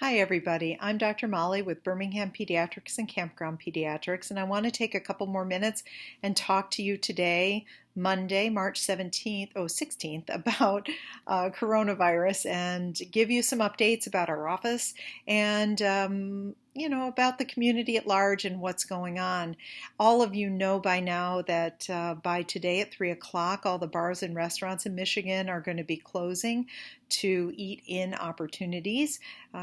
Hi, everybody. I'm Dr. Molly with Birmingham Pediatrics and Campground Pediatrics, and I want to take a couple more minutes and talk to you today, Monday, March 17th, 16th, about coronavirus and give you some updates about our office and, about the community at large and what's going on. All of you know by now that by today at 3 o'clock, all the bars and restaurants in Michigan are going to be closing to eat-in opportunities.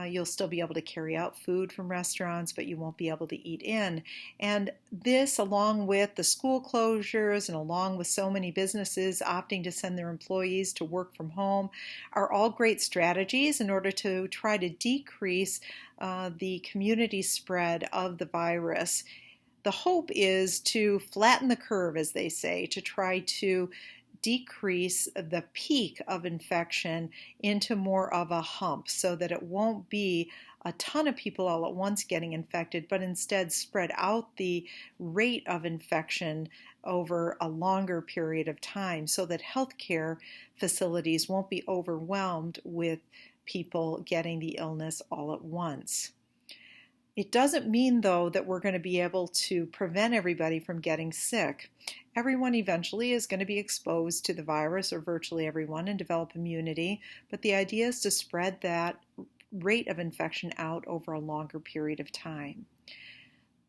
You'll still be able to carry out food from restaurants, but you won't be able to eat in. And this, along with the school closures and along with so many businesses opting to send their employees to work from home, are all great strategies in order to try to decrease the community spread of the virus. The hope is to flatten the curve, as they say, to try to decrease the peak of infection into more of a hump so that it won't be a ton of people all at once getting infected, but instead spread out the rate of infection over a longer period of time so that healthcare facilities won't be overwhelmed with people getting the illness all at once. It doesn't mean, though, that we're going to be able to prevent everybody from getting sick. Everyone eventually is going to be exposed to the virus, or virtually everyone, and develop immunity, but the idea is to spread that rate of infection out over a longer period of time.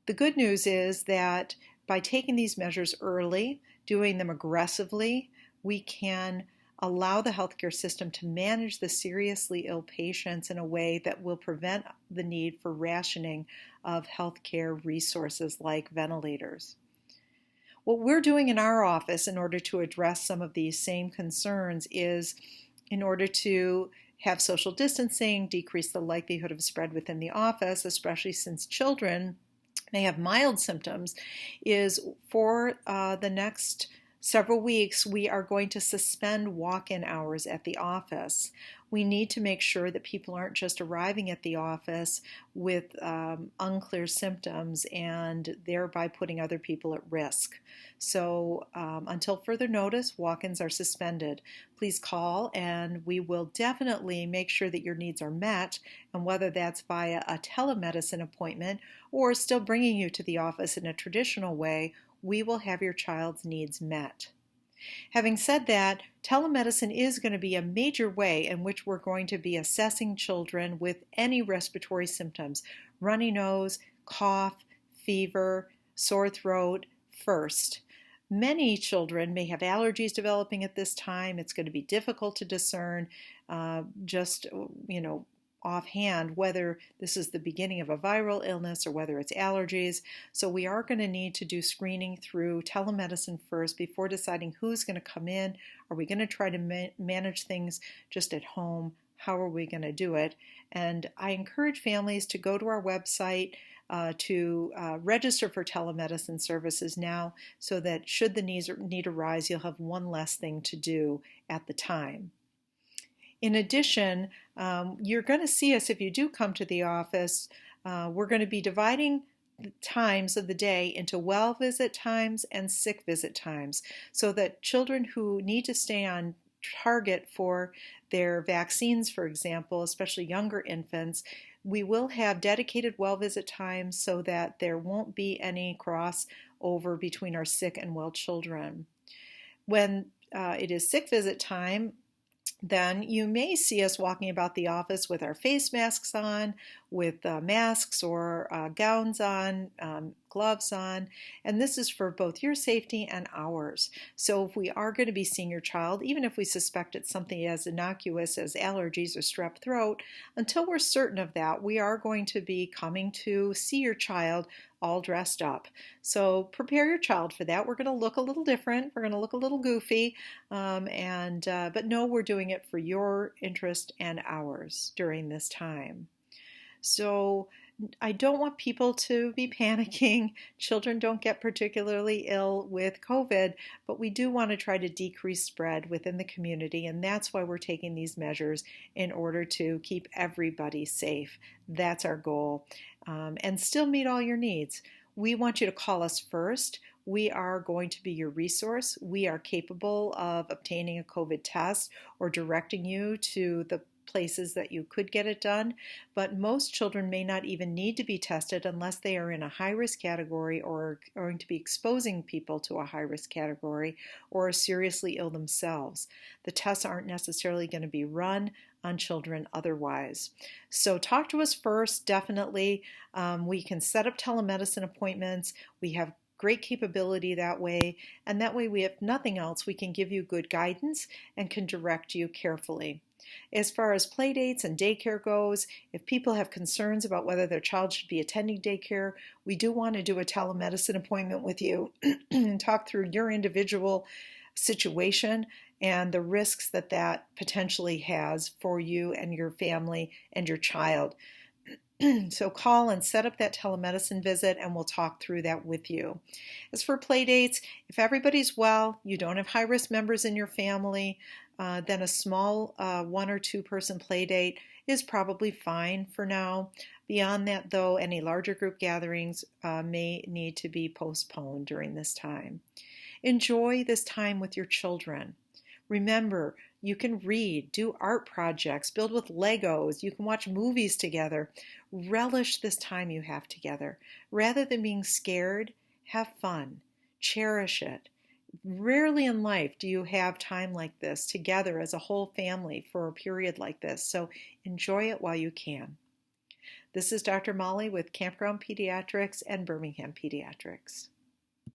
The good news is that by taking these measures early, doing them aggressively, we can allow the healthcare system to manage the seriously ill patients in a way that will prevent the need for rationing of healthcare resources like ventilators. What we're doing in our office in order to address some of these same concerns is in order to have social distancing, decrease the likelihood of spread within the office, especially since children may have mild symptoms, is for the next several weeks, we are going to suspend walk-in hours at the office. We need to make sure that people aren't just arriving at the office with unclear symptoms and thereby putting other people at risk. So until further notice, walk-ins are suspended. Please call and we will definitely make sure that your needs are met, and whether that's via a telemedicine appointment or still bringing you to the office in a traditional way, we will have your child's needs met. Having said that, telemedicine is going to be a major way in which we're going to be assessing children with any respiratory symptoms, runny nose, cough, fever, sore throat first. Many children may have allergies developing at this time. It's going to be difficult to discern offhand whether this is the beginning of a viral illness or whether it's allergies. So we are going to need to do screening through telemedicine first before deciding who's going to come in. Are we going to try to manage things just at home? How are we going to do it? And I encourage families to go to our website to register for telemedicine services now so that should the need arise, you'll have one less thing to do at the time. In addition, you're going to see us if you do come to the office. We're going to be dividing the times of the day into well visit times and sick visit times so that children who need to stay on target for their vaccines, for example, especially younger infants, we will have dedicated well visit times so that there won't be any crossover between our sick and well children. When it is sick visit time, then you may see us walking about the office with our face masks on, with masks or gowns on, gloves on, and this is for both your safety and ours. So if we are going to be seeing your child, even if we suspect it's something as innocuous as allergies or strep throat, until we're certain of that, we are going to be coming to see your child all dressed up. So prepare your child for that. We're going to look a little different. We're going to look a little goofy, but no, we're doing it for your interest and ours during this time. So I don't want people to be panicking. Children don't get particularly ill with COVID, but we do want to try to decrease spread within the community, and that's why we're taking these measures in order to keep everybody safe. That's our goal, and still meet all your needs. We want you to call us first. We are going to be your resource. We are capable of obtaining a COVID test or directing you to the places that you could get it done, but most children may not even need to be tested unless they are in a high-risk category or are going to be exposing people to a high-risk category or are seriously ill themselves. The tests aren't necessarily going to be run on children otherwise. So talk to us first, definitely. We can set up telemedicine appointments. We have great capability that way, and that way we have nothing else. We can give you good guidance and can direct you carefully. As far as play dates and daycare goes, if people have concerns about whether their child should be attending daycare, we do want to do a telemedicine appointment with you and talk through your individual situation and the risks that that potentially has for you and your family and your child. So call and set up that telemedicine visit and we'll talk through that with you. As for play dates, if everybody's well, you don't have high-risk members in your family, then a small 1 or 2 person play date is probably fine for now. Beyond that, though, any larger group gatherings may need to be postponed during this time. Enjoy this time with your children. Remember, you can read, do art projects, build with Legos, you can watch movies together. Relish this time you have together. Rather than being scared, have fun. Cherish it. Rarely in life do you have time like this together as a whole family for a period like this, so enjoy it while you can. This is Dr. Molly with Campground Pediatrics and Birmingham Pediatrics.